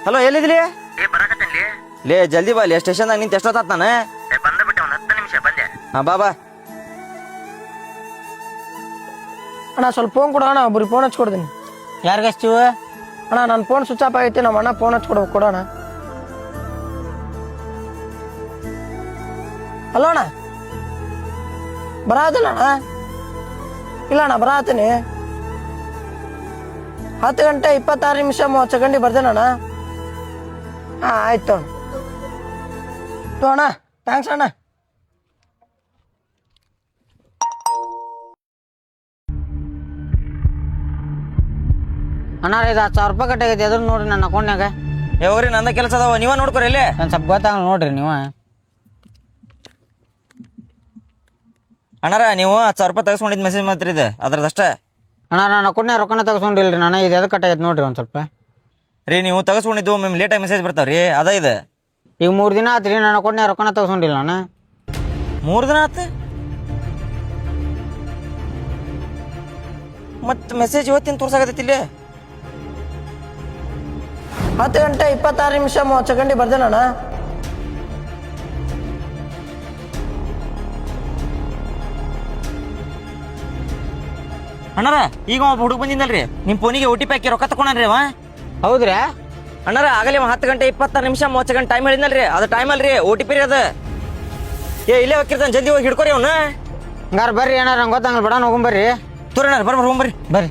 Hello ಎಲ್ಲಿದ್ಲಿ? ಬರಾಕತ್ತೇನ್ಲಿ. ಲೇ ಜಲ್ದಿ ಬಾ, ಲೇ ಸ್ಟೇಷನ್ದಾಗ ನಿಂತ ಎಷ್ಟೊತ್ತಾತ್ ನಾನು? ಬಂದ ಬಿಟ್ಟೆ, ಒಂದ್ 10 ನಿಮಿಷ ಬಂದೆ. ಹಾ ಬಾ ಬಾ. ಅಣ್ಣ ಸ್ವಲ್ಪ ಫೋನ್ ಕೊಡ ಅಣ್ಣ, ಒಬ್ರಿಗೆ ಫೋನ್ ಹಚ್ಕೊಡ್ತೀನಿ. ಯಾರಿಗೆ ಹಚ್ಚಿವ? ಅಣ್ಣ ನನ್ನ ಫೋನ್ ಸ್ವಿಚ್ ಆಫ್ ಆಗೈತಿ, ನಮ್ಮ ಅಣ್ಣ ಫೋನ್ ಹಚ್ಕೊಡ್ಬೇಕು, ಕೊಡೋಣ. ಹಲೋ ಅಣ್ಣ, ಬರಾತಿಲ್ಲ ಅಣ್ಣ? ಇಲ್ಲ ಅಣ್ಣ ಬರಾತೀನಿ. 10 ಗಂಟೆ 26 ನಿಮಿಷ 30 ಸೆಕೆಂಡಿಗೆ ಬರ್ದೇನಣ್ಣ. ಹಾಂ ಆಯ್ತು ಅಣ್ಣ, ಥ್ಯಾಂಕ್ಸ್ ಅಣ್ಣ. ಅಣ್ಣ ಇದು 10,000 ರೂಪಾಯಿ ಕಟ್ಟಾಗೈತಿ, ಎದುರು ನೋಡ್ರಿ ನನ್ನ ಅಕೌಂಟ್ನಾಗ. ಹೋಗ್ರಿ, ನಂದ ಕೆಲಸ ಅದಾವ, ನೀವ ನೋಡ್ಕೊರಿ. ಇಲ್ಲಿ ನಾನು ಸ್ವಲ್ಪ ಗೊತ್ತಾಗಲ್ಲ ನೋಡ್ರಿ ನೀವು. ಅಣ್ಣಾರ ನೀವು 10,000 ರೂಪಾಯಿ ತೆಗೆಸ್ಕೊಂಡಿದ್ದು ಮೆಸೇಜ್ ಮಾತ್ರ ಇದೆ, ಅದ್ರದಷ್ಟೇ. ಅಣ್ಣ ನನ್ನ ಅಕೌಂಟ್ನಾಗ ರೊಕ್ಕನ ತೆಗೆಸ್ಕೊಂಡಿಲ್ರಿ ನಾನು. ಇದು ಎದಕ್ಕೆ ಕಟ್ಟಾಗೈತಿ ನೋಡ್ರಿ ಒಂದು ಸ್ವಲ್ಪ. ರೀ ನೀವು ತೆಗೆಸ್ಕೊಂಡಿದ್ದು ಮ್ಯಾಮ್ ಲೇಟಾಗಿ ಮೆಸೇಜ್ ಬರ್ತಾವ್ರಿ, ಅದ ಇದೆ. ಈಗ 3 ದಿನ ಆತ್ರಿ ನನ್ನ ಅಕೌಂಟ್ನಾಗ ರೊಕ್ಕನ ತೆಗೆಸ್ಕೊಂಡಿಲ್ಲ ನಾನು. 3 ದಿನ ಆತ ಮತ್ತೆ ಮೆಸೇಜ್ ಇವತ್ತಿನ ತೋರ್ಸಾಕತ್ತೈತಿ ಇಲ್ಲಿ. 10 ಗಂಟೆ 26 ನಿಮಿಷ 30 ಸೆಕೆಂಡಿಗೆ ಬರ್ದೇನಣ್ಣ. ಅಣ್ಣಾರ ಈಗ ಒಬ್ಬ ಹುಡುಗ ಬಂದಿದ್ದಲ್ರಿ, ನಿಮ್ಮ ಫೋನಿಗೆ OTP ಹಾಕಿ ರೊಕ್ಕ ತಗೊಂಡ್ರಿ ಅವ. ಹೌದ್ರಾ? ಅಣ್ಣಾರ ಆಗಲೇ 10 ಗಂಟೆ 26 ನಿಮಿಷ 30 ಸೆಕೆಂಡ್ ಟೈಮ್ ಹೇಳಿದ್ನಲ್ರಿ, ಅದು ಟೈಮ್ ಅಲ್ರಿ, OTP ರೀ ಅದು. ಇಲ್ಲೇ ಹೋಗಿರ್ತಾನೆ, ಜಲ್ದಿ ಹೋಗಿ ಹಿಡ್ಕೊರಿ ಅವ್ನ. ಹಂಗಾರ ಬರ್ರಿ ಏನಾರ ನಂಗೆ ಗೊತ್ತಂಗಲ್ಲ, ಬಿಡೋಣ ಹೋಗುಂಬರ್ರಿ. ತೋರಿ ಅಣ್ಣ, ಬರ್ರಿ ಬರ್ರಿ.